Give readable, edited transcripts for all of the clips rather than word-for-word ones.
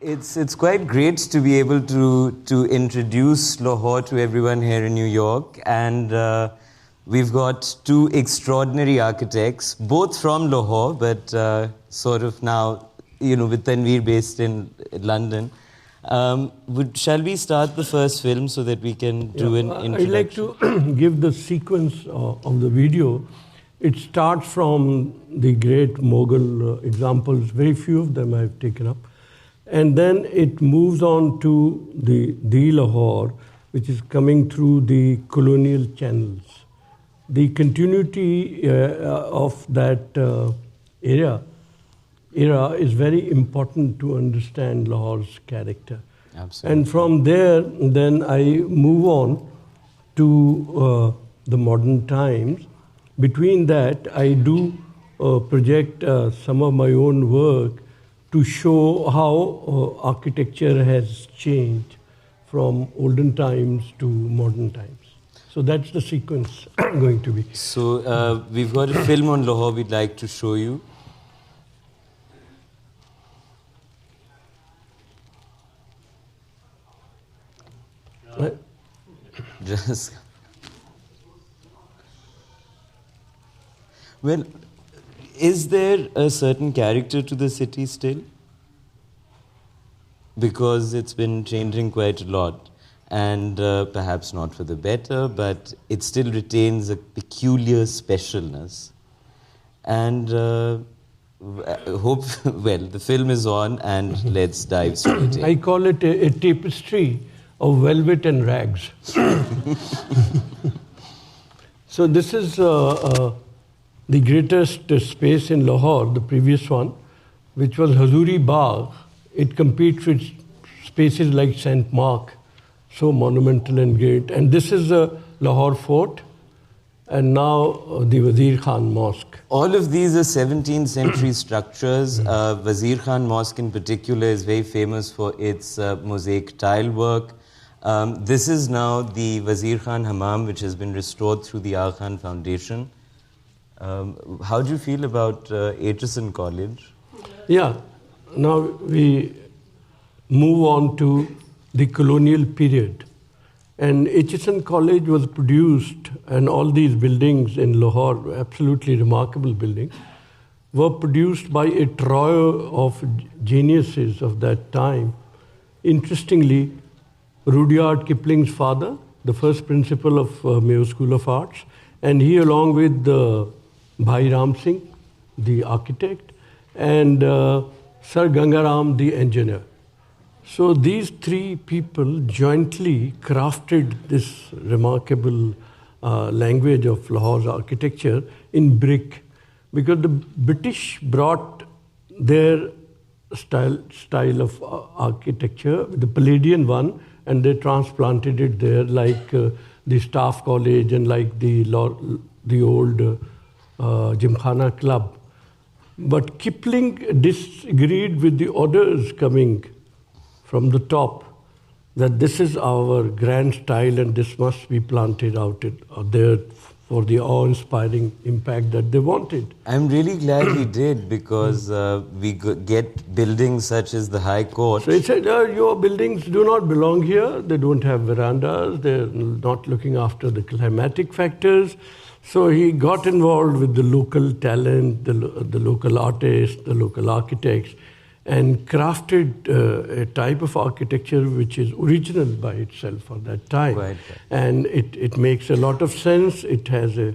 It's quite great to be able to introduce Lahore to everyone here in New York, and we've got two extraordinary architects, both from Lahore, but sort of now, with Tanvir based in London. Shall we start the first film so that we can do an introduction? I'd like to give the sequence of the video. It starts from the great Mughal examples, very few of them I've taken up. And then it moves on to the Lahore, which is coming through the colonial channels. The continuity of that era is very important to understand Lahore's character. Absolutely. And from there, then I move on to the modern times. Between that, I do project some of my own work to show how architecture has changed from olden times to modern times. So that's the sequence going to be. So we've got a film on Lahore we'd like to show you. Just... Well, is there a certain character to the city still? Because it's been changing quite a lot, and perhaps not for the better, but it still retains a peculiar specialness. And the film is on, and let's dive straight in. I call it a tapestry of velvet and rags. So this is the greatest space in Lahore, the previous one, which was Hazuri Bagh. It competes with spaces like St. Mark, so monumental and great. And this is Lahore Fort, and now the Wazir Khan Mosque. All of these are 17th century structures. Wazir Khan Mosque in particular is very famous for its mosaic tile work. This is now the Wazir Khan Hammam, which has been restored through the Aga Khan Foundation. How do you feel about Aitchison College? Yeah, now we move on to the colonial period. And Aitchison College was produced, and all these buildings in Lahore, absolutely remarkable buildings, were produced by a trio of geniuses of that time. Interestingly, Rudyard Kipling's father, the first principal of Mayo School of Arts, and he along with Bhai Ram Singh, the architect, and Sir Gangaram, the engineer. So these three people jointly crafted this remarkable language of Lahore's architecture in brick, because the British brought their style of architecture, the Palladian one, and they transplanted it there, like the Staff College and like the old Gymkhana Club. But Kipling disagreed with the orders coming from the top that this is our grand style and this must be planted out there for the awe-inspiring impact that they wanted. I'm really glad he did, because we get buildings such as the High Court. So he said, your buildings do not belong here. They don't have verandas. They're not looking after the climatic factors. So he got involved with the local talent, the local artists, the local architects, and crafted a type of architecture which is original by itself for that time. Right. And it makes a lot of sense. It has a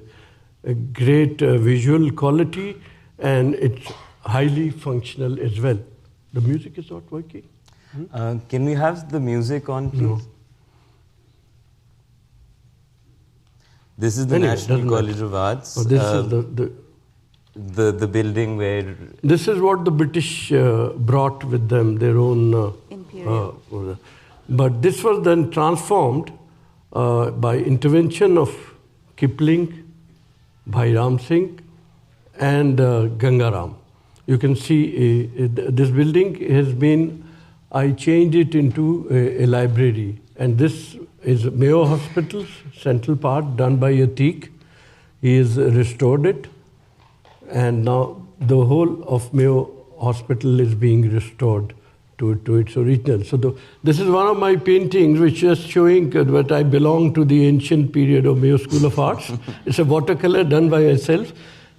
great visual quality, and it's highly functional as well. The music is not working. Can we have the music on, please? No. This is the National College of Arts. This is the building where... This is what the British brought with them, their own... Imperial. But this was then transformed by intervention of Kipling, Bhai Ram Singh, and Gangaram. You can see this building has been... I changed it into a library. And this is Mayo Hospital's central part, done by Attiq. He has restored it. And now the whole of Mayo Hospital is being restored to its original. So this is one of my paintings which is showing that I belong to the ancient period of Mayo School of Arts. It's a watercolor done by myself.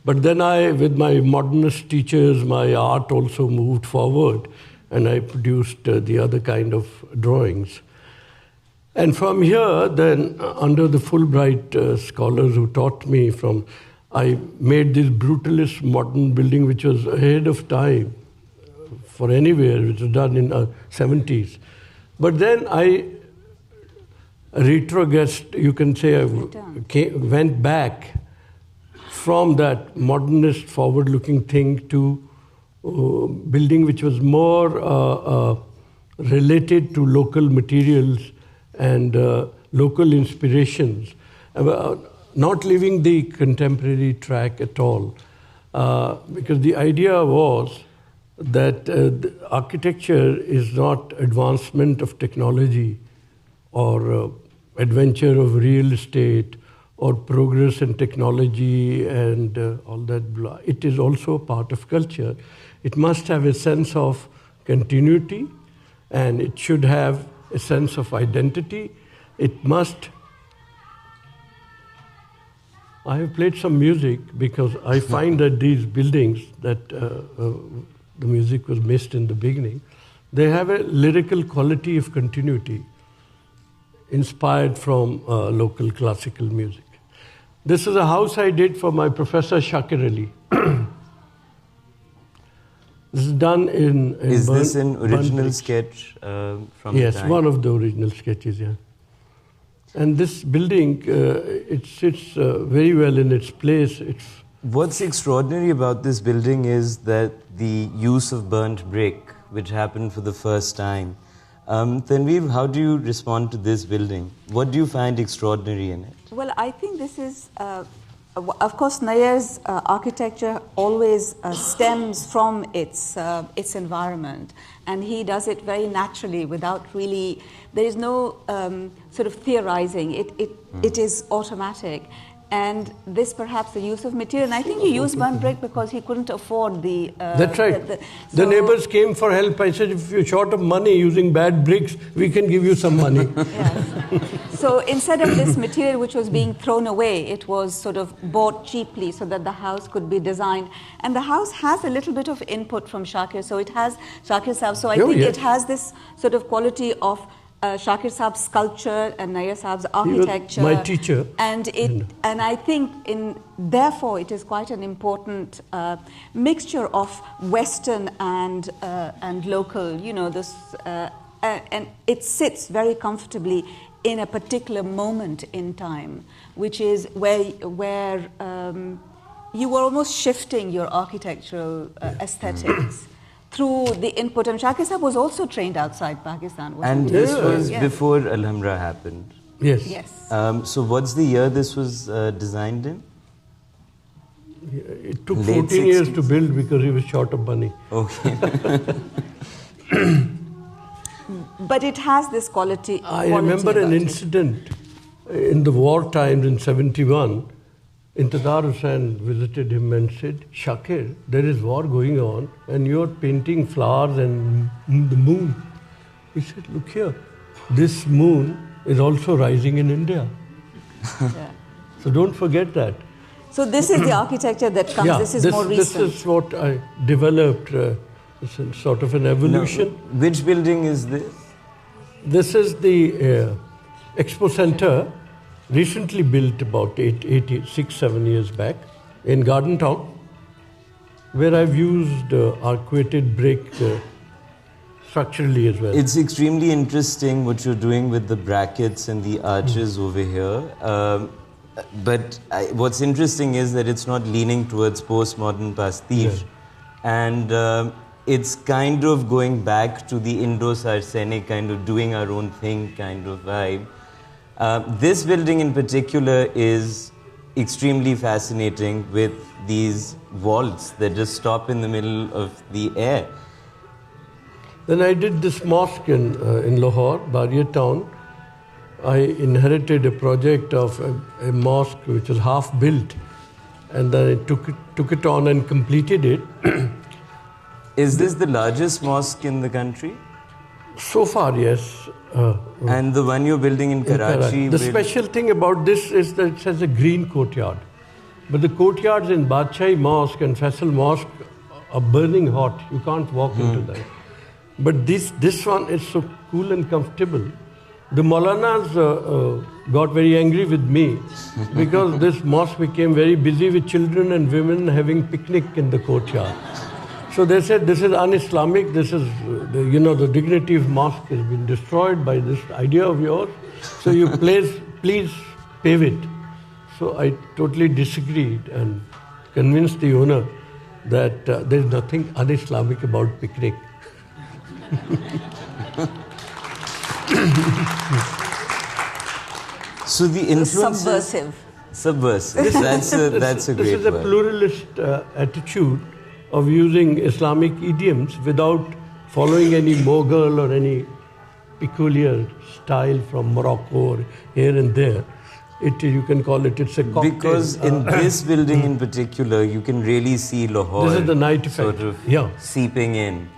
But then with my modernist teachers, my art also moved forward and I produced the other kind of drawings. And from here, then, under the Fulbright scholars who taught me I made this brutalist modern building which was ahead of time for anywhere, which was done in the 70s. But then I retrogressed, you can say, went back from that modernist forward-looking thing to building which was more related to local materials and local inspirations, not leaving the contemporary track at all. Because the idea was that architecture is not advancement of technology or adventure of real estate or progress in technology and all that blah. It is also part of culture. It must have a sense of continuity and it should have a sense of identity. It must... I have played some music because I find that these buildings that the music was missed in the beginning, they have a lyrical quality of continuity inspired from local classical music. This is a house I did for my professor Shakir Ali. This is done in Is this an original sketch from the time? Yes, one of the original sketches, yeah. And this building, it sits very well in its place. What's extraordinary about this building is that the use of burnt brick, which happened for the first time. Tanvir, how do you respond to this building? What do you find extraordinary in it? Well, I think this is, of course, Nayyar's architecture always stems from its environment. And he does it very naturally without really, there is no sort of theorizing. It is automatic. And this perhaps the use of material. And I think he used burnt brick because he couldn't afford the... That's right. The neighbors came for help. I said, if you're short of money using bad bricks, we can give you some money. Yes. So instead of this material which was being thrown away, it was sort of bought cheaply so that the house could be designed. And the house has a little bit of input from Shakir. So it has Shakir Saab. So I think it has this sort of quality of Shakir Saab's sculpture and Nayyar Saab's architecture. My teacher. And I think therefore it is quite an important mixture of Western and local, you know, and it sits very comfortably in a particular moment in time, which is where you were almost shifting your architectural aesthetics through the input. And Shakir Saab was also trained outside Pakistan. And this was before Alhambra happened? Yes. Yes. So what's the year this was designed in? It took 14 years to build because he was short of money. Okay. But it has this quality. I remember an incident in the war times in 71. Intizar Hussain visited him and said, Shakir, there is war going on and you're painting flowers and the moon. He said, look here, this moon is also rising in India. Yeah. So don't forget that. So this is the architecture that comes, Yeah, this is more recent. This is what I developed, it's a sort of an evolution. Now, which building is this? This is the Expo Center, recently built about 6-7 years back in Garden Town, where I've used arcuated brick structurally as well. It's extremely interesting what you're doing with the brackets and the arches over here. But what's interesting is that it's not leaning towards postmodern pastiche. Yeah. And it's kind of going back to the Indo-Saracenic kind of doing our own thing kind of vibe. This building in particular is extremely fascinating with these vaults that just stop in the middle of the air. Then I did this mosque in Lahore, Barrier Town. I inherited a project of a mosque which was half built, and then I took it on and completed it. Is this the largest mosque in the country? So far, yes. And the one you're building in Karachi? The special thing about this is that it has a green courtyard. But the courtyards in Badshai Mosque and Faisal Mosque are burning hot. You can't walk into them. But this one is so cool and comfortable. The Maulanas got very angry with me because this mosque became very busy with children and women having picnic in the courtyard. So they said, this is un-Islamic, this is, the dignity of mosque has been destroyed by this idea of yours. So you please pave it. So I totally disagreed and convinced the owner that there is nothing un-Islamic about picnic. So the influence subversive. That's a great This is a word. pluralist attitude of using Islamic idioms without following any Mughal or any peculiar style from Morocco or here and there. You can call it's a cocktail. Because in this building in particular, you can really see Lahore This is the night effect. sort of seeping in.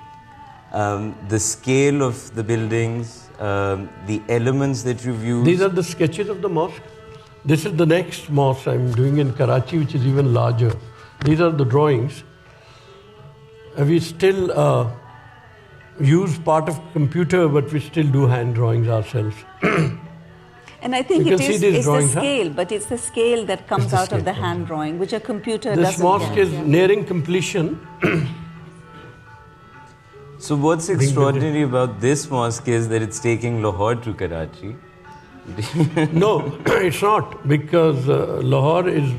The scale of the buildings, the elements that you've used. These are the sketches of the mosque. This is the next mosque I'm doing in Karachi, which is even larger. These are the drawings. We still use part of computer, but we still do hand drawings ourselves. And I think it's the scale, but it's the scale that comes out of the hand drawing, which a computer doesn't. This mosque is nearing completion. So what's extraordinary about this mosque is that it's taking Lahore to Karachi. No, it's not, because Lahore is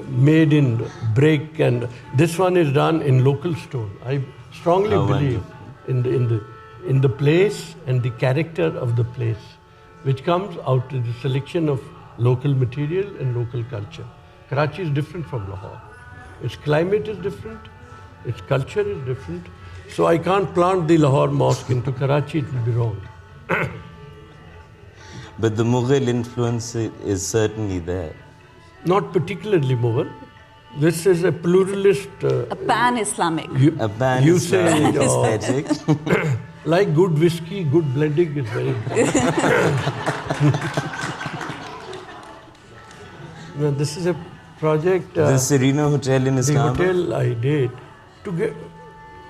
made in brick, and this one is done in local stone. I strongly believe in the place and the character of the place, which comes out of the selection of local material and local culture. Karachi is different from Lahore. Its climate is different, its culture is different. So I can't plant the Lahore mosque into Karachi, it will be wrong. But the Mughal influence is certainly there. Not particularly Mughal. This is a pluralist... a pan-Islamic. A pan-Islamic aesthetic. Like good whiskey, good blending is very good. Now, this is a project... the Serena Hotel in Istanbul? The hotel I did. To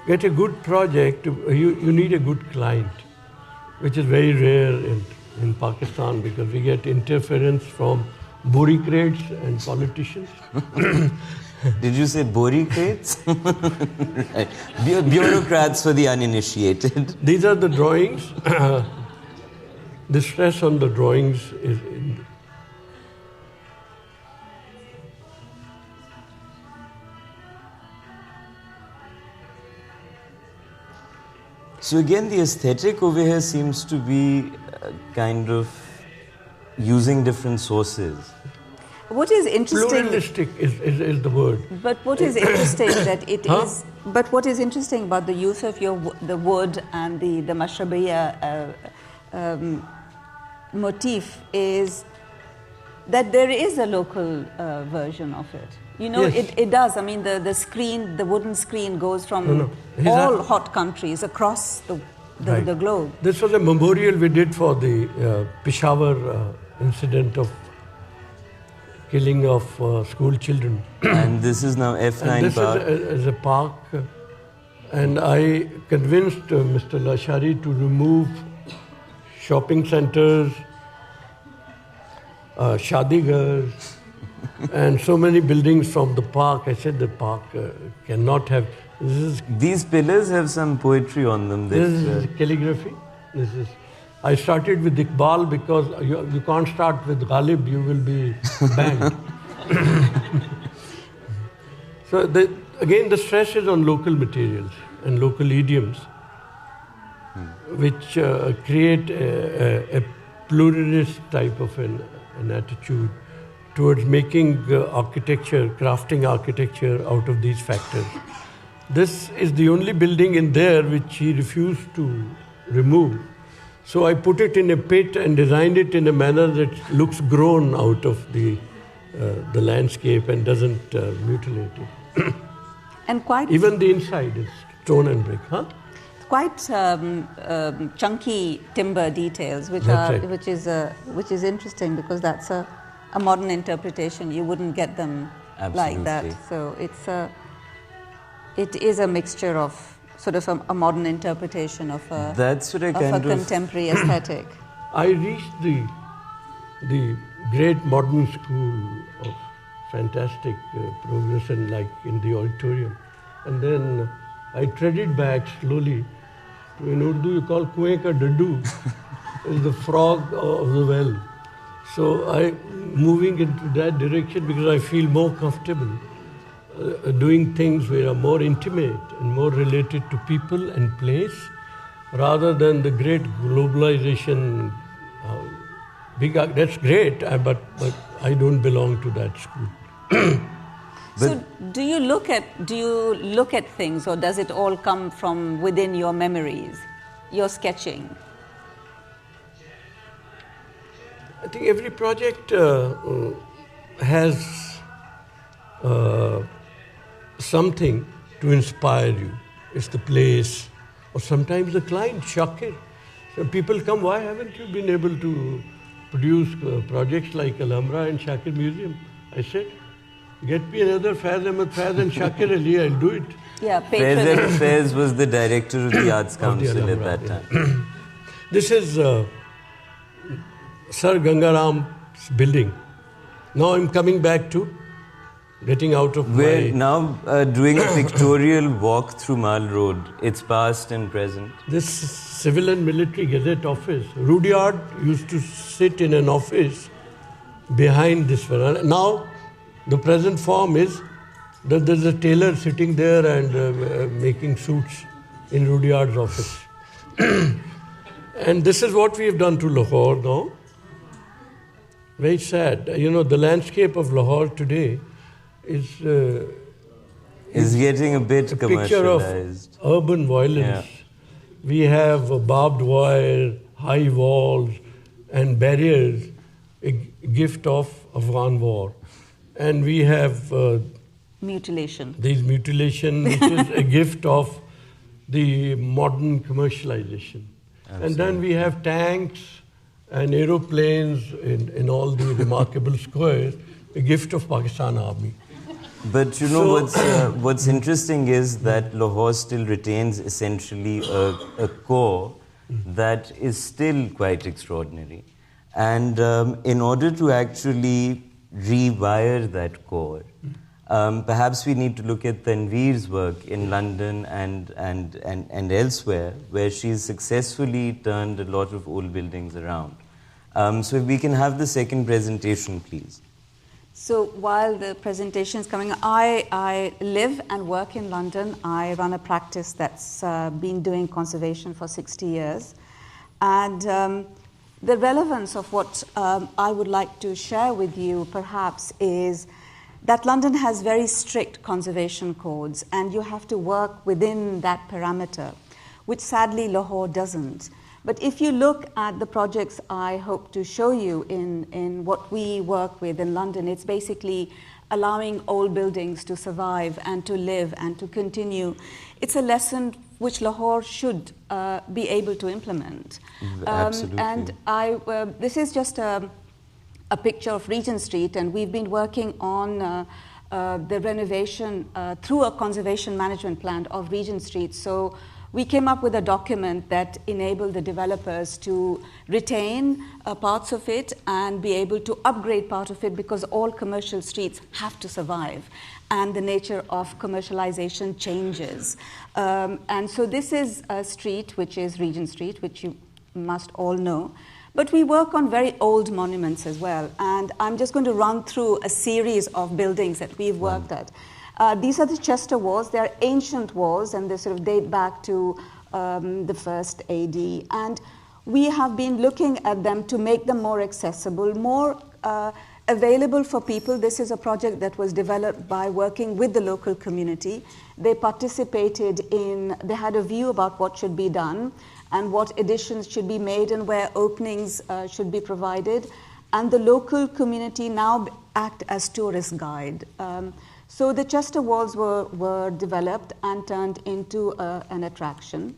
get a good project, you need a good client, which is very rare in Pakistan, because we get interference from bureaucrats and politicians. Did you say bureaucrats? Right. Bureaucrats for the uninitiated. These are the drawings. The stress on the drawings is... So again, the aesthetic over here seems to be kind of using different sources. What is interesting? Pluralistic is the word. But what is interesting that it is. But what is interesting about the use of the wood and the mashrabiyya motif is that there is a local version of it. You know, yes. it does. I mean, the screen, the wooden screen goes from all hot countries across the globe. This was a memorial we did for the Peshawar incident of killing of school children. And this is now F9 Park. This is a park. And I convinced Mr. Lashari to remove shopping centers, shadigars, and so many buildings from the park. I said the park cannot have... These pillars have some poetry on them. This is calligraphy. I started with Iqbal because you can't start with Ghalib, you will be banned. So again, the stress is on local materials and local idioms, which create a pluralist type of an attitude towards making architecture, crafting architecture out of these factors. This is the only building in there which he refused to remove. So I put it in a pit and designed it in a manner that looks grown out of the landscape and doesn't mutilate it. And quite even the inside is Stone and brick, huh? Quite chunky timber details, which is interesting because that's a modern interpretation. You wouldn't get them like that. So it is a mixture of sort of a modern interpretation of a contemporary aesthetic. I reached the great modern school of fantastic progression, like in the auditorium, and then I treaded back slowly. In Urdu, you call kuein ka daddu, is the frog of the well. So I'm moving into that direction because I feel more comfortable doing things which are more intimate and more related to people and place, rather than the great globalization. That's great, but I don't belong to that school. So do you look at things, or does it all come from within your memories, your sketching? I think every project has something to inspire you. It's the place, or sometimes the client, Shakir. So people come, why haven't you been able to produce projects like Alhambra and Shakir Museum? I said, get me another Faiz Ahmed Faiz and Shakir Ali, I'll do it. Yeah, Faiz was the director of the Arts Council at that time. This is Sir Gangaram's building. Now I'm coming back to getting out of We're now doing a pictorial walk through Mall Road. It's past and present. This Civil and Military Gazette office. Rudyard used to sit in an office behind this one. Now the present form is that there's a tailor sitting there and making suits in Rudyard's office. And this is what we have done to Lahore now. Very sad. You know, the landscape of Lahore today is getting a bit commercialized. Picture of urban violence. Yeah. We have barbed wire, high walls, and barriers, a gift of Afghan war. And we have mutilation. Which is a gift of the modern commercialization. Absolutely. And then we have tanks and aeroplanes in all the remarkable squares, a gift of Pakistan Army. But you know, what's interesting is that Lahore still retains essentially a core that is still quite extraordinary. And in order to actually rewire that core, perhaps we need to look at Tanvir's work in London and elsewhere, where she's successfully turned a lot of old buildings around. So if we can have the second presentation, please. So while the presentation is coming, I live and work in London. I run a practice that's been doing conservation for 60 years. And the relevance of what I would like to share with you perhaps is that London has very strict conservation codes, and you have to work within that parameter, which sadly Lahore doesn't. But if you look at the projects I hope to show you in what we work with in London, it's basically allowing old buildings to survive and to live and to continue. It's a lesson which Lahore should be able to implement. Absolutely. And this is just a picture of Regent Street, and we've been working on the renovation through a conservation management plan of Regent Street. So we came up with a document that enabled the developers to retain parts of it and be able to upgrade part of it, because all commercial streets have to survive and the nature of commercialization changes. And so this is a street which is Regent Street, which you must all know. But we work on very old monuments as well. And I'm just going to run through a series of buildings that we've worked at. These are the Chester walls. They are ancient walls, and they sort of date back to the 1st AD. And we have been looking at them to make them more accessible, more available for people. This is a project that was developed by working with the local community. They participated they had a view about what should be done and what additions should be made and where openings should be provided. And the local community now act as tourist guide. So the Chester walls were developed and turned into an attraction.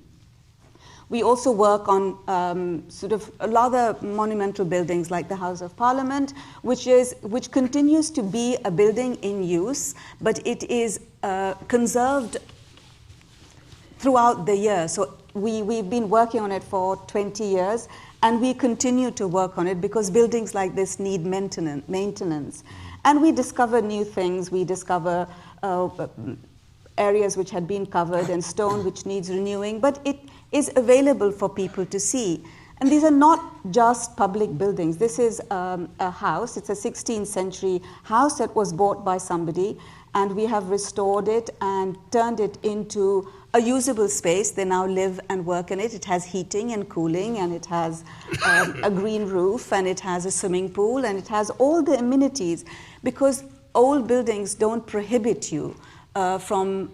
We also work on sort of rather monumental buildings like the House of Parliament, which continues to be a building in use, but it is conserved throughout the year. So we've been working on it for 20 years, and we continue to work on it because buildings like this need maintenance. And we discover new things. We discover areas which had been covered and stone which needs renewing, but it is available for people to see. And these are not just public buildings. This is a house. It's a 16th century house that was bought by somebody, and we have restored it and turned it into a usable space. They now live and work in it. It has heating and cooling, and it has a green roof, and it has a swimming pool, and it has all the amenities, because old buildings don't prohibit you from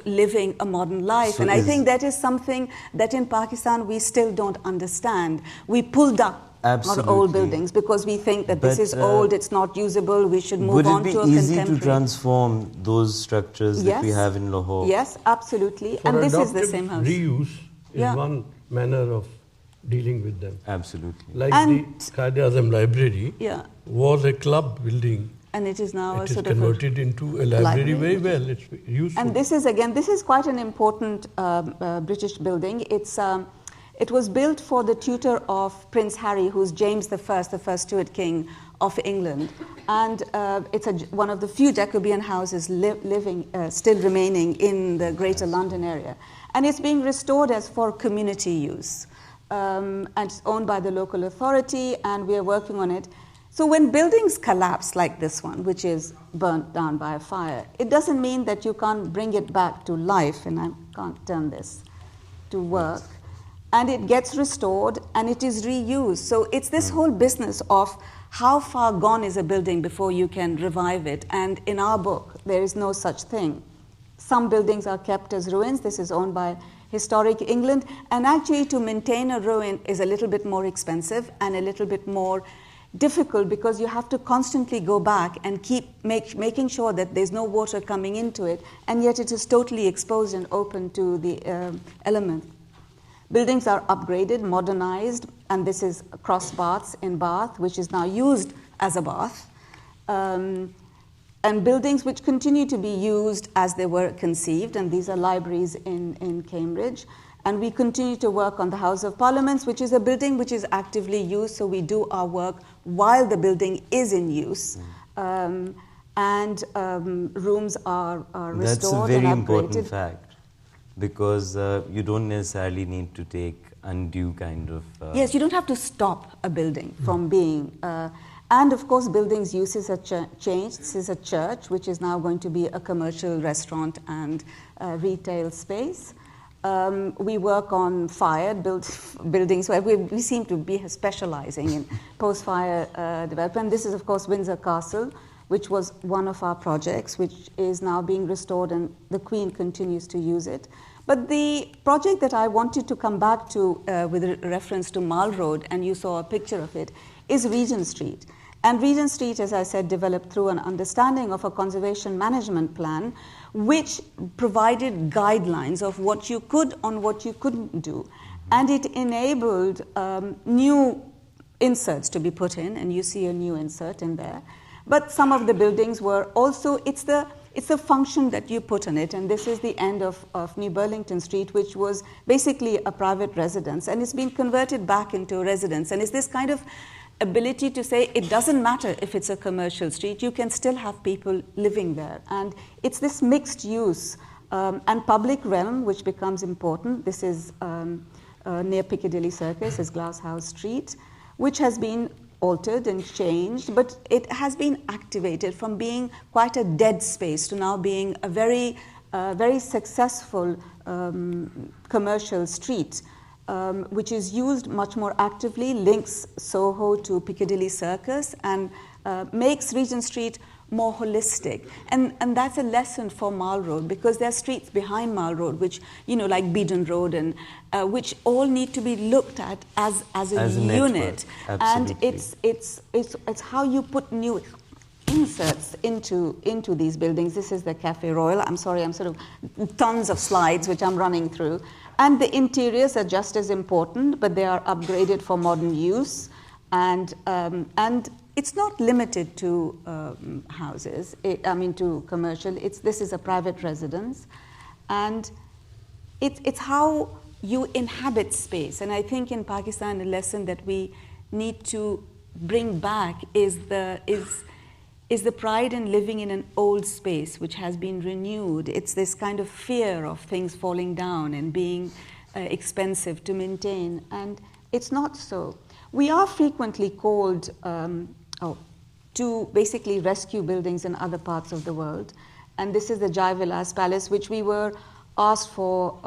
living a modern life. So and I think that is something that in Pakistan we still don't understand. We pulled up our old buildings because we think that this is old, it's not usable, we should move on to a contemporary. Would it be easy to transform those structures that we have in Lahore? Yes, absolutely. For and this is the same house. Reuse is one manner of dealing with them. Absolutely. Like the Quaid-e-Azam Library was a club building. And it is now sort of converted into a library very well. It's useful. And this is quite an important British building. It was built for the tutor of Prince Harry, who's James the first Stuart King of England. And it's one of the few Jacobean houses still remaining in the Greater London area. And it's being restored as for community use. And it's owned by the local authority, and we are working on it. So when buildings collapse like this one, which is burnt down by a fire, it doesn't mean that you can't bring it back to life, and I can't turn this to work. And it gets restored and it is reused. So it's this whole business of how far gone is a building before you can revive it. And in our book, there is no such thing. Some buildings are kept as ruins. This is owned by Historic England. And actually to maintain a ruin is a little bit more expensive and a little bit more difficult, because you have to constantly go back and keep making sure that there's no water coming into it, and yet it is totally exposed and open to the elements. Buildings are upgraded, modernized, and this is Cross Baths in Bath, which is now used as a bath. And buildings which continue to be used as they were conceived, and these are libraries in Cambridge. And we continue to work on the House of Parliaments, which is a building which is actively used, so we do our work while the building is in use. Rooms are restored and upgraded. That's a very important fact, because you don't necessarily need to take undue kind of... Yes, you don't have to stop a building from being... and of course, buildings' uses have changed. This is a church, which is now going to be a commercial restaurant and retail space. We work on fired buildings, where we seem to be specializing in post-fire development. This is, of course, Windsor Castle, which was one of our projects, which is now being restored, and the Queen continues to use it. But the project that I wanted to come back to with reference to Mall Road, and you saw a picture of it, is Regent Street. And Regent Street, as I said, developed through an understanding of a conservation management plan, which provided guidelines of what you could and what you couldn't do. And it enabled new inserts to be put in, and you see a new insert in there. But some of the buildings were also, it's the function that you put on it, and this is the end of New Burlington Street, which was basically a private residence, and it's been converted back into a residence. And it's this kind of ability to say it doesn't matter if it's a commercial street, you can still have people living there. And it's this mixed use and public realm which becomes important. This is near Piccadilly Circus, is Glasshouse Street, which has been altered and changed, but it has been activated from being quite a dead space to now being a very successful commercial street. Which is used much more actively, links Soho to Piccadilly Circus, and makes Regent Street more holistic. And that's a lesson for Mall Road, because there are streets behind Mall Road, which, like Beedon Road, and which all need to be looked at as a unit. And it's how you put new inserts into these buildings. This is the Café Royal. I'm sorry, I'm sort of tons of slides which I'm running through. And the interiors are just as important, but they are upgraded for modern use. And it's not limited to houses, to commercial. This is a private residence. And it's how you inhabit space. And I think in Pakistan, a lesson that we need to bring back is the pride in living in an old space which has been renewed. It's this kind of fear of things falling down and being expensive to maintain. And it's not so. We are frequently called to basically rescue buildings in other parts of the world. And this is the Jai Vilas Palace, which we were asked for,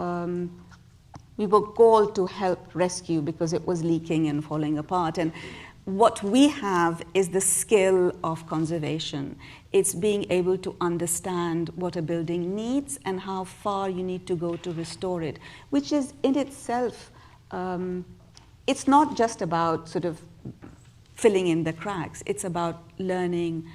we were called to help rescue because it was leaking and falling apart. And what we have is the skill of conservation. It's being able to understand what a building needs and how far you need to go to restore it, which is in itself, it's not just about sort of filling in the cracks. It's about learning,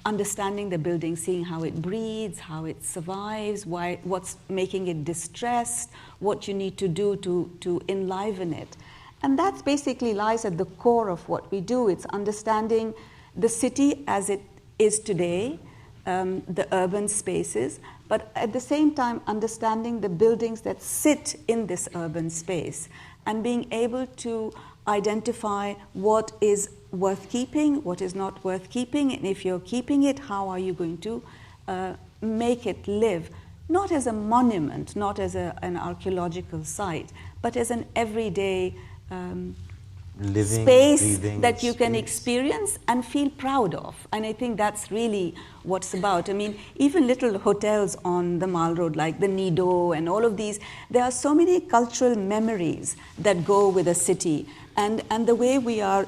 understanding the building, seeing how it breathes, how it survives, what's making it distressed, what you need to do to enliven it. And that basically lies at the core of what we do. It's understanding the city as it is today, the urban spaces, but at the same time understanding the buildings that sit in this urban space and being able to identify what is worth keeping, what is not worth keeping, and if you're keeping it, how are you going to make it live, not as a monument, not as an archaeological site, but as an everyday living, space breathing that you can space. experience and feel proud of. And I think that's really what's about. I mean, even little hotels on the Mall Road, like the Nido and all of these, there are so many cultural memories that go with a city. And the way we are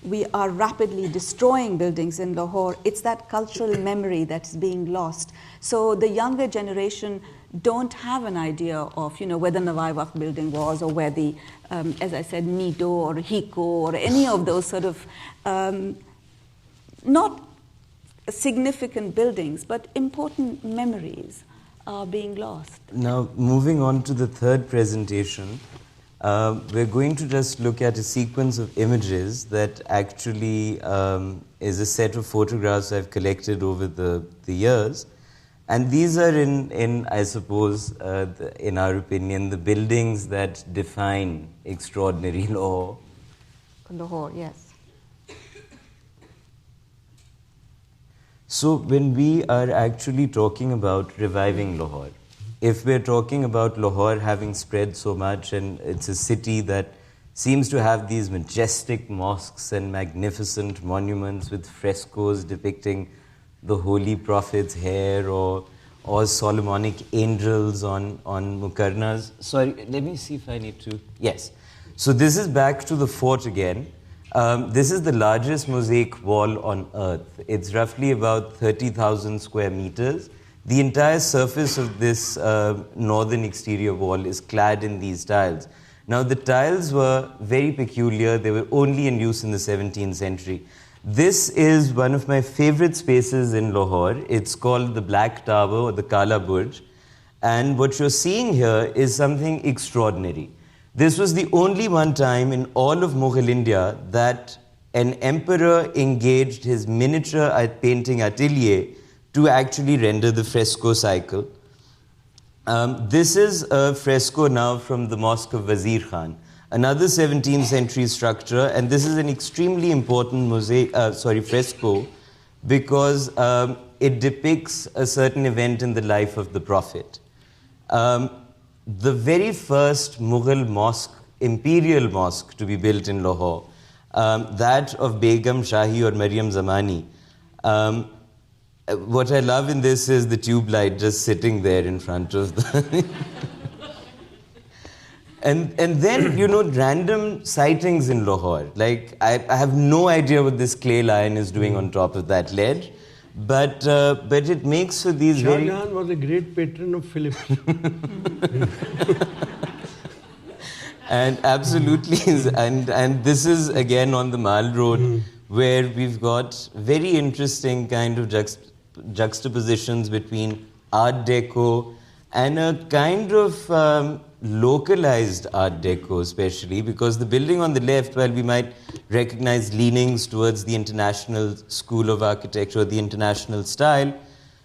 rapidly destroying buildings in Lahore, it's that cultural memory that's being lost. So the younger generation don't have an idea of, where the Nawai Waqf building was, or where the, as I said, Nido or Hiko or any of those sort of not significant buildings, but important memories are being lost. Now, moving on to the third presentation, we're going to just look at a sequence of images that actually is a set of photographs I've collected over the years. And these are in I suppose, in our opinion, the buildings that define extraordinary Lahore. Lahore, yes. So when we are actually talking about reviving Lahore, if we're talking about Lahore having spread so much, and it's a city that seems to have these majestic mosques and magnificent monuments with frescoes depicting the Holy Prophet's hair or Solomonic angels on mukarnas. Sorry, let me see if I need to. Yes. So this is back to the fort again. This is the largest mosaic wall on earth. It's roughly about 30,000 square meters. The entire surface of this northern exterior wall is clad in these tiles. Now, the tiles were very peculiar. They were only in use in the 17th century. This is one of my favorite spaces in Lahore. It's called the Black Tower or the Kala Burj. And what you're seeing here is something extraordinary. This was the only one time in all of Mughal India that an emperor engaged his miniature painting atelier to actually render the fresco cycle. This is a fresco now from the Mosque of Wazir Khan, another 17th century structure, and this is an extremely important fresco because it depicts a certain event in the life of the Prophet. The very first Mughal mosque, imperial mosque to be built in Lahore, that of Begum Shahi or Maryam Zamani. What I love in this is the tube light just sitting there in front of the... And then, random sightings in Lahore. Like, I have no idea what this clay lion is doing on top of that ledge, but it makes for these Shah Jahan was a great patron of Philips. And absolutely, and this is again on the Mall Road, where we've got very interesting kind of juxtapositions between Art Deco and a kind of localized Art Deco, especially because the building on the left, while we might recognize leanings towards the international school of architecture, the international style,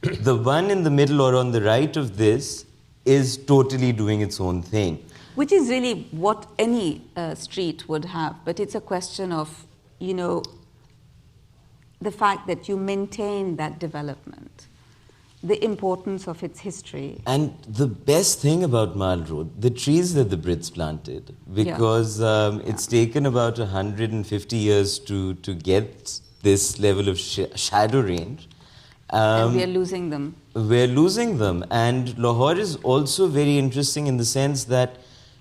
the one in the middle or on the right of this is totally doing its own thing. Which is really what any street would have, but it's a question of, you know, the fact that you maintain that development, the importance of its history. And the best thing about Mall Road, the trees that the Brits planted, because it's taken about 150 years to get this level of shadow range. And we are losing them. We're losing them. And Lahore is also very interesting in the sense that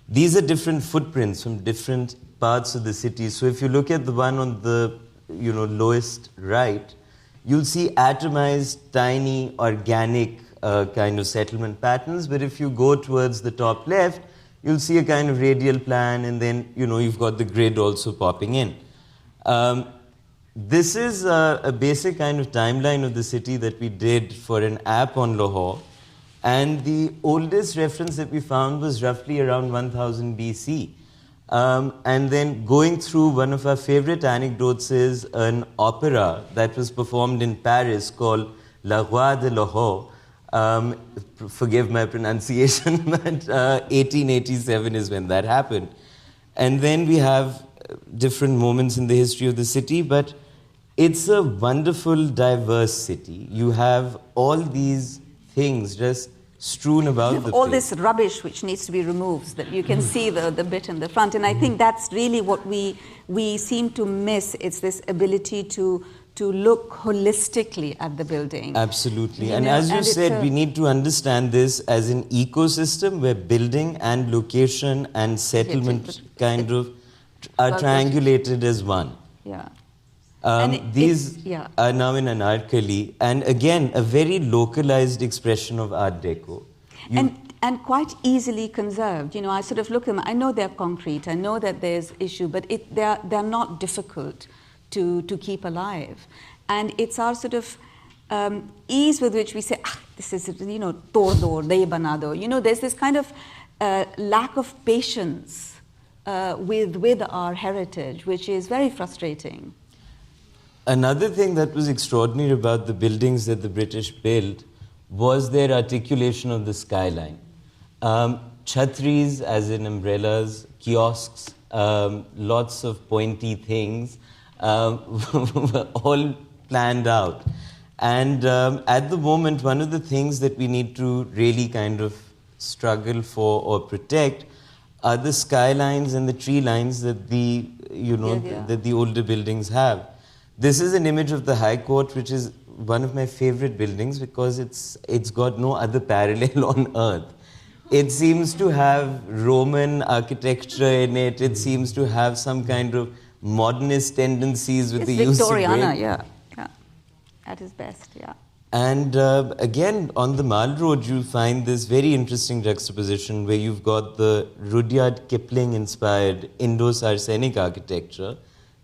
these are different footprints from different parts of the city. So if you look at the one on the lowest right, you'll see atomized, tiny, organic kind of settlement patterns. But if you go towards the top left, you'll see a kind of radial plan, and then you've got the grid also popping in. This is a basic kind of timeline of the city that we did for an app on Lahore. And the oldest reference that we found was roughly around 1000 BC. And then going through, one of our favorite anecdotes is an opera that was performed in Paris called La Roi de Lahore. Forgive my pronunciation, but 1887 is when that happened. And then we have different moments in the history of the city, but it's a wonderful, diverse city. You have all these things just strewn about the all place. this rubbish which needs to be removed, that you can see the bit in the front. And I think that's really what we seem to miss. It's this ability to look holistically at the building. Absolutely. And as you said, we need to understand this as an ecosystem where building and location and settlement kind of are triangulated as one. Yeah. These are now in Anarkali, and again, a very localized expression of Art Deco. And quite easily conserved. I sort of look at them, I know they're concrete, I know that there's issue, but they're not difficult to keep alive. And it's our sort of ease with which we say, this is, tod do, nahi bana do. There's this kind of lack of patience with our heritage, which is very frustrating. Another thing that was extraordinary about the buildings that the British built was their articulation of the skyline. Chhatris, as in umbrellas, kiosks, lots of pointy things, were all planned out. And at the moment, one of the things that we need to really kind of struggle for or protect are the skylines and the tree lines that that the older buildings have. This is an image of the High Court, which is one of my favorite buildings because it's got no other parallel on earth. It seems to have Roman architecture in it. It seems to have some kind of modernist tendencies with the use of brick. Victoriana, yeah. At its best, yeah. And again, on the Mall Road, you'll find this very interesting juxtaposition where you've got the Rudyard Kipling-inspired Indo-Saracenic architecture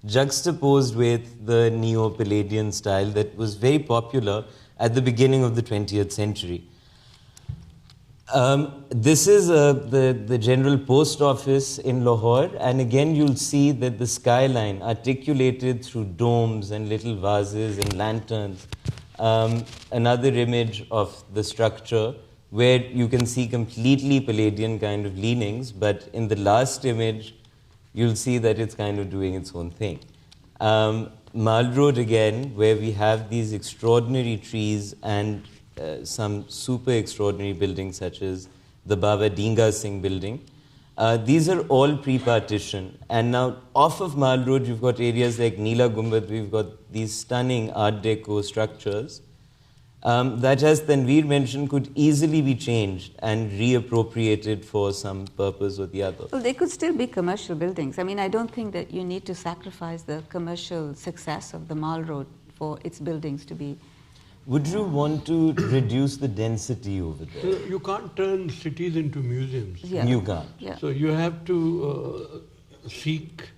juxtaposed with the Neo-Palladian style that was very popular at the beginning of the 20th century. This is the General Post Office in Lahore, and again you'll see that the skyline articulated through domes and little vases and lanterns. Another image of the structure where you can see completely Palladian kind of leanings, but in the last image you'll see that it's kind of doing its own thing. Mall Road again, where we have these extraordinary trees and some super extraordinary buildings such as the Baba Dinga Singh building. These are all pre-partition. And now off of Mall Road, you've got areas like Neela Gumbad. We've got these stunning Art Deco structures that, as Tanvir mentioned, could easily be changed and reappropriated for some purpose or the other. Well, they could still be commercial buildings. I mean, I don't think that you need to sacrifice the commercial success of the Mall Road for its buildings to be. Would you want to reduce the density over there? So you can't turn cities into museums. Yeah. You can't. Yeah. So you have to seek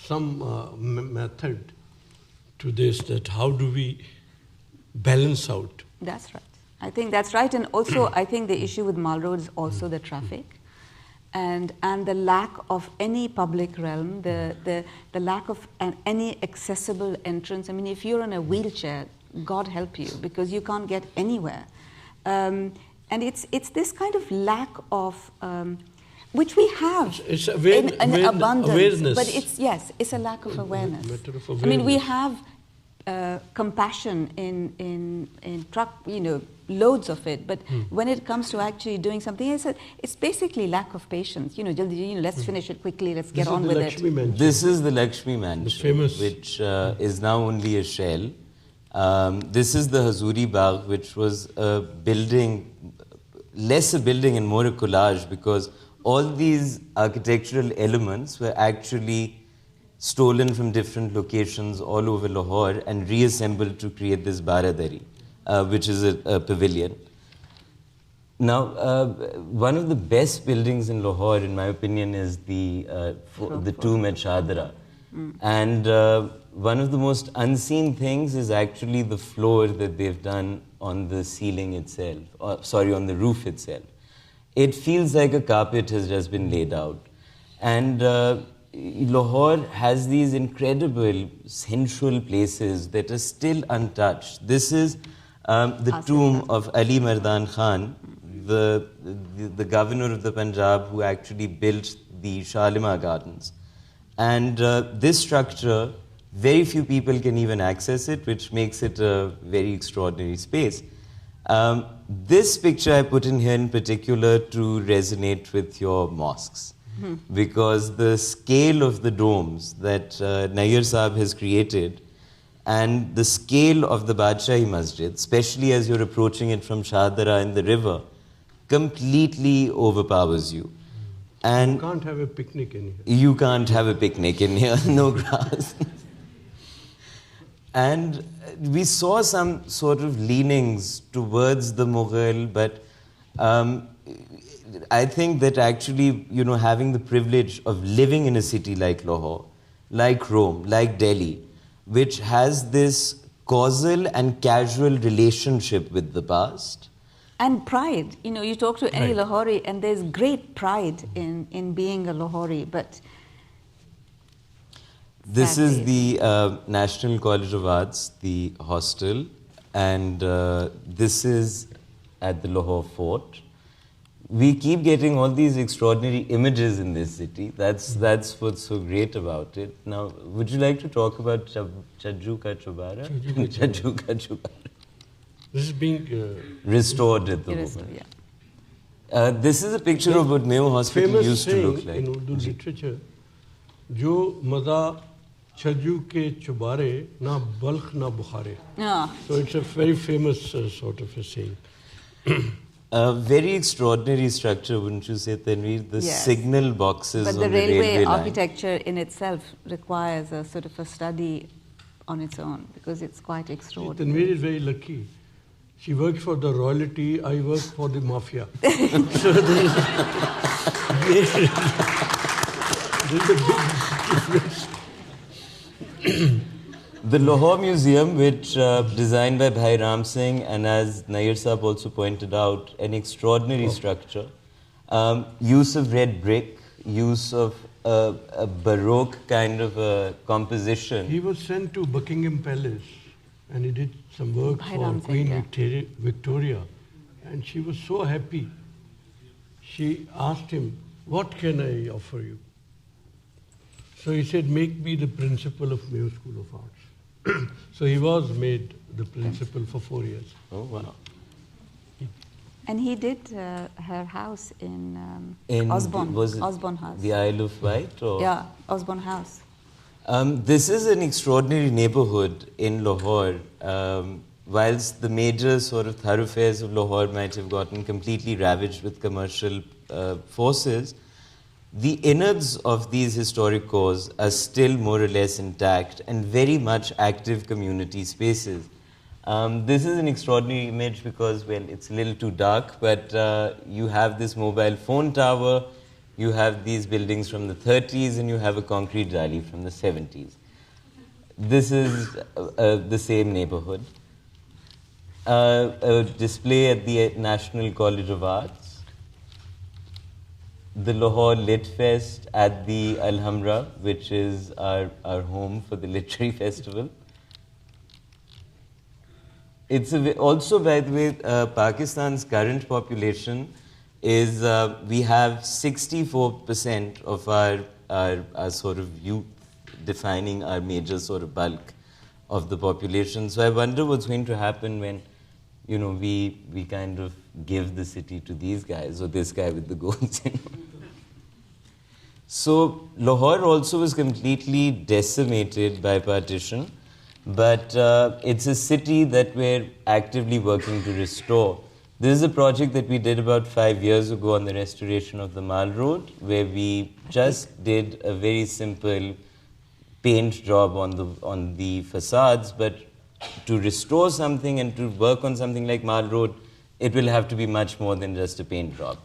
some method to this, that how do we balance out? That's right. I think that's right. And also, I think the issue with Mall Road is also the traffic and the lack of any public realm, the lack of any accessible entrance. I mean, if you're in a wheelchair, God help you, because you can't get anywhere. And it's this kind of lack of, which we have it's in abundance. Awareness. But it's a lack of awareness. Matter of awareness. I mean, we have compassion in truck, loads of it. But when it comes to actually doing something, it's basically lack of patience. Let's finish it quickly. Let's get on with it. Mansion. This is the Lakshmi Mansion, famous. which is now only a shell. This is the Hazuri Bagh, which was a building, less a building and more a collage, because all these architectural elements were actually stolen from different locations all over Lahore and reassembled to create this Baradari, which is a pavilion. Now, one of the best buildings in Lahore, in my opinion, is the tomb at Shadra. And one of the most unseen things is actually the floor that they've done on the ceiling itself, on the roof itself. It feels like a carpet has just been laid out. And Lahore has these incredible sensual places that are still untouched. This is the tomb of Ali Mardan Khan, the governor of the Punjab who actually built the Shalimar Gardens. And this structure, very few people can even access it, which makes it a very extraordinary space. This picture I put in here in particular to resonate with your mosques, because the scale of the domes that Nayyar Saab has created and the scale of the Badshahi Masjid, especially as you're approaching it from Shadara in the river, completely overpowers you. And you can't have a picnic in here. You can't have a picnic in here, no grass. And we saw some sort of leanings towards the Mughal, but I think that actually, having the privilege of living in a city like Lahore, like Rome, like Delhi, which has this causal and casual relationship with the past. And pride. You talk to any Lahori and there's great pride in being a Lahori, but this is the National College of Arts, the hostel, and this is at the Lahore Fort. We keep getting all these extraordinary images in this city. That's what's so great about it. Now, would you like to talk about Chajju Ka Chubara? Chajju Ka Chubara. This is being restored at the moment. Yeah. This is a picture of what Mayo Hospital used to look like. In Urdu literature, Jo maza Chajju ke chubare na balkh na bukhare. So it's a very famous sort of a saying. A very extraordinary structure, wouldn't you say, Tanvir? The signal boxes but on the railway line. Architecture in itself requires a sort of a study on its own, because it's quite extraordinary. Tanvir is very lucky. She works for the royalty, I work for the mafia. So there's a big difference. The Lahore Museum, which designed by Bhai Ram Singh, and as Nayyar Saab also pointed out, an extraordinary structure. Use of red brick, use of a Baroque kind of a composition. He was sent to Buckingham Palace and he did some work for Queen Victoria, and she was so happy. She asked him, "What can I offer you?" So he said, "Make me the principal of Mayo School of Arts." So he was made the principal for 4 years. Oh, wow. And he did her house in Osborne. Osborne House. The Isle of Wight? Or? Yeah, Osborne House. This is an extraordinary neighborhood in Lahore. Whilst the major sort of thoroughfares of Lahore might have gotten completely ravaged with commercial forces, the innards of these historic cores are still more or less intact and very much active community spaces. This is an extraordinary image because, well, it's a little too dark, but you have this mobile phone tower, you have these buildings from the 30s, and you have a concrete rally from the 70s. This is the same neighborhood. A display at the National College of Arts. The Lahore Lit Fest at the Alhambra, which is our home for the literary festival. It's also, by the way, Pakistan's current population is, we have 64% of our sort of youth defining our major sort of bulk of the population. So I wonder what's going to happen when, you know, we kind of give the city to these guys, or this guy with the goats. You know? So Lahore also was completely decimated by partition, but it's a city that we're actively working to restore. This is a project that we did about 5 years ago on the restoration of the Mall Road, where we just did a very simple paint job on the facades, but to restore something and to work on something like Mall Road, it will have to be much more than just a paint job.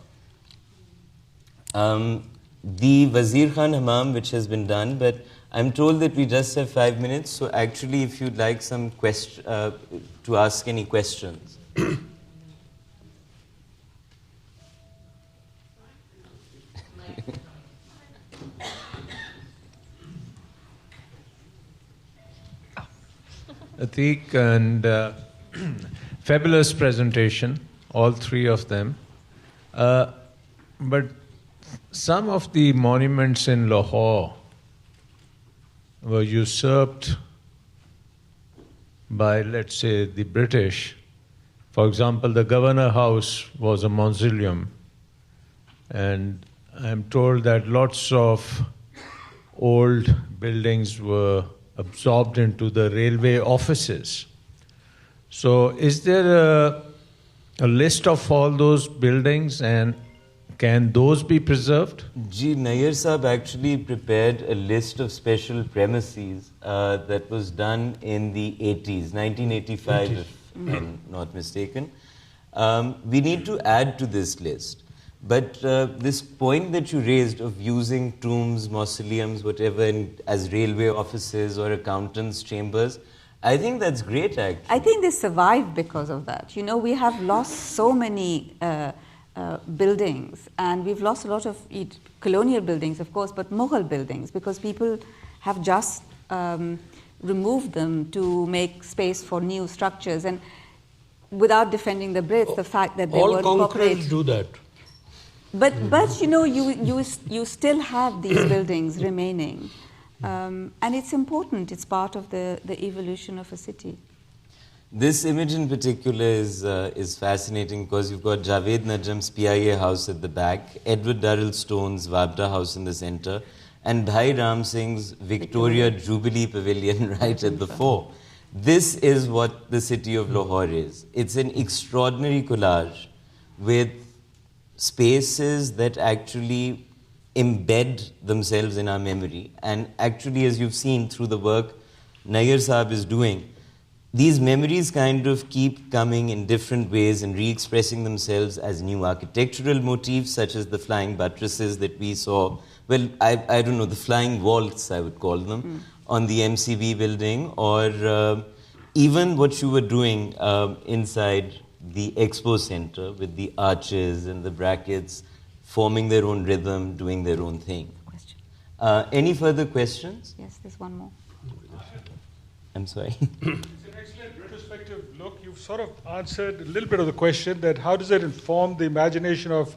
The Wazir Khan Hammam, which has been done, but I'm told that we just have 5 minutes, so actually if you'd like some to ask any questions. Attiq, and fabulous presentation, all three of them. But some of the monuments in Lahore were usurped by, let's say, the British. For example, the Governor House was a mausoleum, and I'm told that lots of old buildings were absorbed into the railway offices. So is there a list of all those buildings, and can those be preserved? Nayyar Saab actually prepared a list of special premises that was done in the 80s, 1985 if I'm not mistaken. We need to add to this list. But this point that you raised of using tombs, mausoleums, whatever, as railway offices or accountants' chambers, I think that's great, actually. I think they survived because of that. You know, we have lost so many buildings, and we've lost a lot of colonial buildings, of course, but Mughal buildings, because people have just removed them to make space for new structures. And without defending the Brits, the fact that they all were conquerors do that. But you know, you still have these buildings remaining, and it's important. It's part of the evolution of a city. This image in particular is fascinating because you've got Javed Najam's PIA house at the back, Edward Durrell Stone's Wabda house in the center, and Bhai Ram Singh's Victoria Jubilee Pavilion right at the fore. This is what the city of Lahore is. It's an extraordinary collage with spaces that actually embed themselves in our memory. And actually, as you've seen through the work Nayyar Saab is doing, these memories kind of keep coming in different ways and re-expressing themselves as new architectural motifs, such as the flying buttresses that we saw. Well, I don't know, the flying vaults, I would call them, on the MCB building, or even what you were doing inside the Expo Center with the arches and the brackets forming their own rhythm, doing their own thing. Question. Any further questions? Yes, there's one more. I'm sorry. It's an excellent retrospective look. You've sort of answered a little bit of the question that how does it inform the imagination of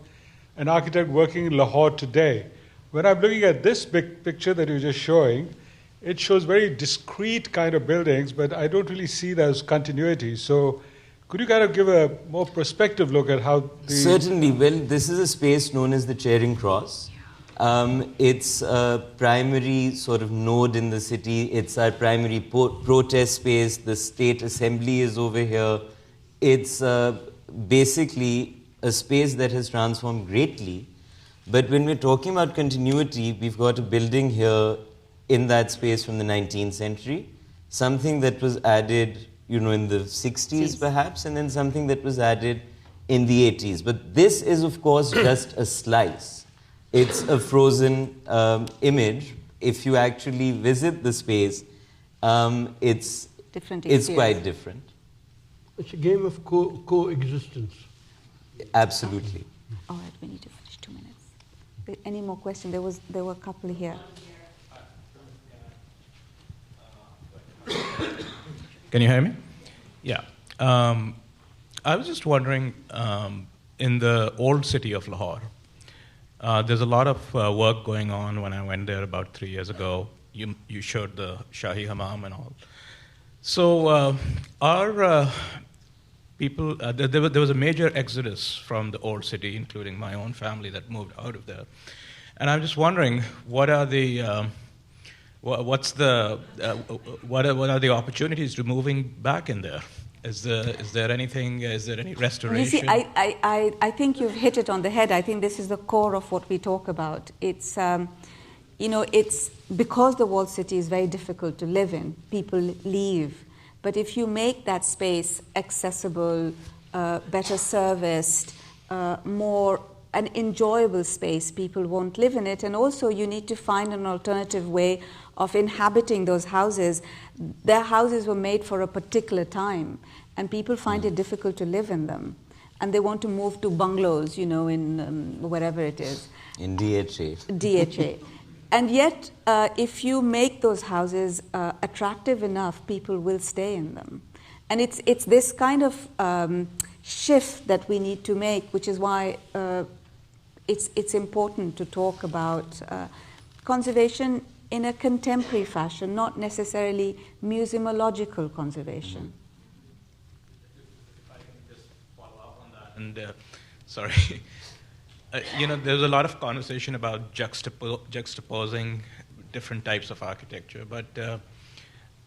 an architect working in Lahore today? When I'm looking at this big picture that you're just showing, it shows very discrete kind of buildings, but I don't really see that as continuity. So could you kind of give a more prospective look at how the... Certainly. Well, this is a space known as the Charing Cross. It's a primary sort of node in the city. It's our primary protest space. The State Assembly is over here. It's basically a space that has transformed greatly. But when we're talking about continuity, we've got a building here in that space from the 19th century, something that was added, you know, in the 60s perhaps, and then something that was added in the 80s. But this is, of course, just a slice. It's a frozen image. If you actually visit the space It's Different it's quite experience. different. It's a game of coexistence. Absolutely. All right, we need to finish 2 minutes. Any more questions? There were a couple here. Can you hear me? Yeah. I was just wondering, in the old city of Lahore, there's a lot of work going on. When I went there about 3 years ago, you showed the Shahi Hammam and all. So our people, there was a major exodus from the old city, including my own family that moved out of there. And I'm just wondering, what are the what are the opportunities to moving back in there? Is there anything? Is there any restoration? You see, I think you've hit it on the head. I think this is the core of what we talk about. It's it's because the walled city is very difficult to live in. People leave, but if you make that space accessible, better serviced, more an enjoyable space, people won't live in it. And also, you need to find an alternative way of inhabiting those houses. Their houses were made for a particular time, and people find it difficult to live in them. And they want to move to bungalows, in wherever it is. In DHA. DHA. And yet, if you make those houses attractive enough, people will stay in them. And it's this kind of shift that we need to make, which is why it's important to talk about conservation in a contemporary fashion, not necessarily museumological conservation. If I can just follow up on that, and sorry, there's a lot of conversation about juxtaposing different types of architecture, but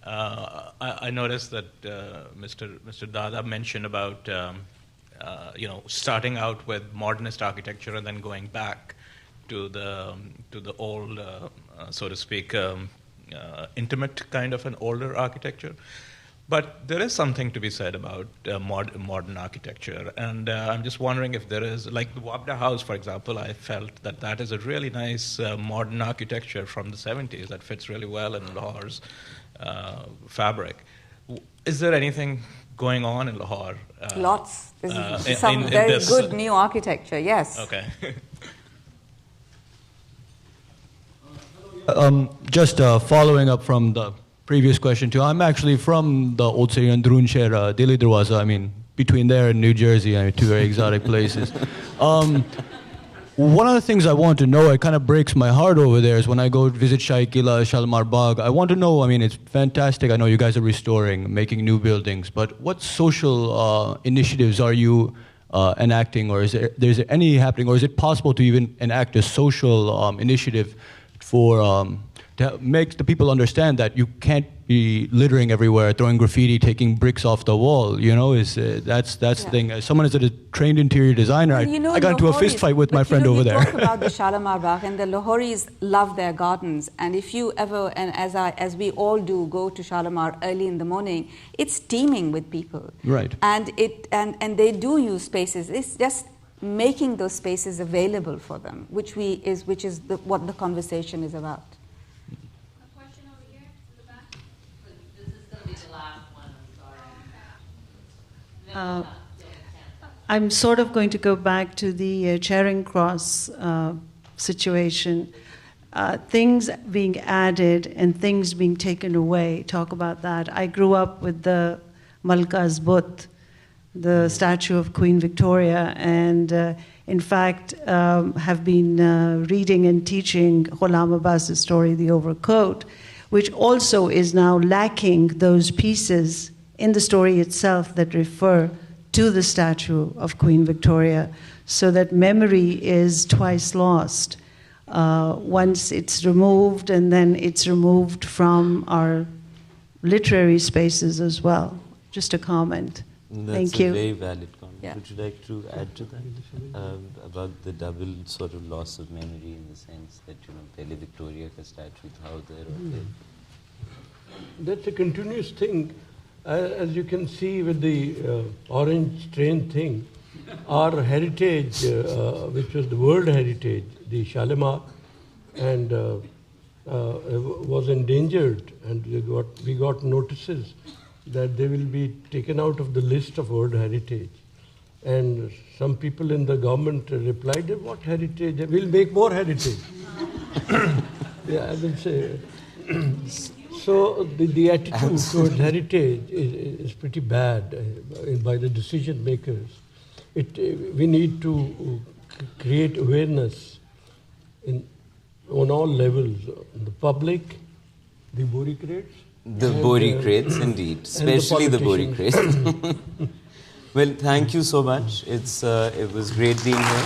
I noticed that Mr. Dada mentioned about starting out with modernist architecture and then going back to the old, so to speak, intimate kind of an older architecture. But there is something to be said about modern architecture, and I'm just wondering if there is, like the Wabda House, for example. I felt that is a really nice modern architecture from the 70s that fits really well in Lahore's fabric. Is there anything going on in Lahore? Lots. There's some very good new architecture, yes. Okay. Just following up from the previous question too, I'm actually from the old city, Androon Shehra, Dili Darwaza. I mean, between there and New Jersey, two very exotic places. One of the things I want to know, it kind of breaks my heart over there, is when I go visit Shahi Qila, Shalimar Bagh, I want to know, it's fantastic, I know you guys are restoring, making new buildings, but what social initiatives are you enacting, or is there any happening, or is it possible to even enact a social initiative for to make the people understand that you can't be littering everywhere, throwing graffiti, taking bricks off the wall? That's the thing. As someone is a trained interior designer, I got into a fist fight with my friend over there. We talk about the Shalimar Bagh, and the Lahoris love their gardens. And if you ever, and as we all do, go to Shalimar early in the morning, it's teeming with people. Right. And they do use spaces. It's just making those spaces available for them, which is what the conversation is about. I'm sort of going to go back to the Charing Cross situation. Things being added and things being taken away, talk about that. I grew up with the Malka's Butt, the statue of Queen Victoria, and in fact have been reading and teaching Ghulam Abbas's story, The Overcoat, which also is now lacking those pieces in the story itself that refer to the statue of Queen Victoria, so that memory is twice lost. Once it's removed, and then it's removed from our literary spaces as well. Just a comment. Thank you. That's a very valid comment. Yeah. Would you like to add to that? About the double sort of loss of memory, in the sense that, Pele Victoria ka statue tha udhar. That's a continuous thing. As you can see with the orange train thing, our heritage, which was the world heritage, the Shalimar and was endangered, and we got notices that they will be taken out of the list of World Heritage. And some people in the government replied, what heritage? We'll make more heritage. Yeah, I will say. So the attitude towards heritage is pretty bad by the decision makers. We need to create awareness on all levels, the public, the bureaucrats. The bureaucrats, indeed, especially the bureaucrats. Well, thank you so much. It was great being here.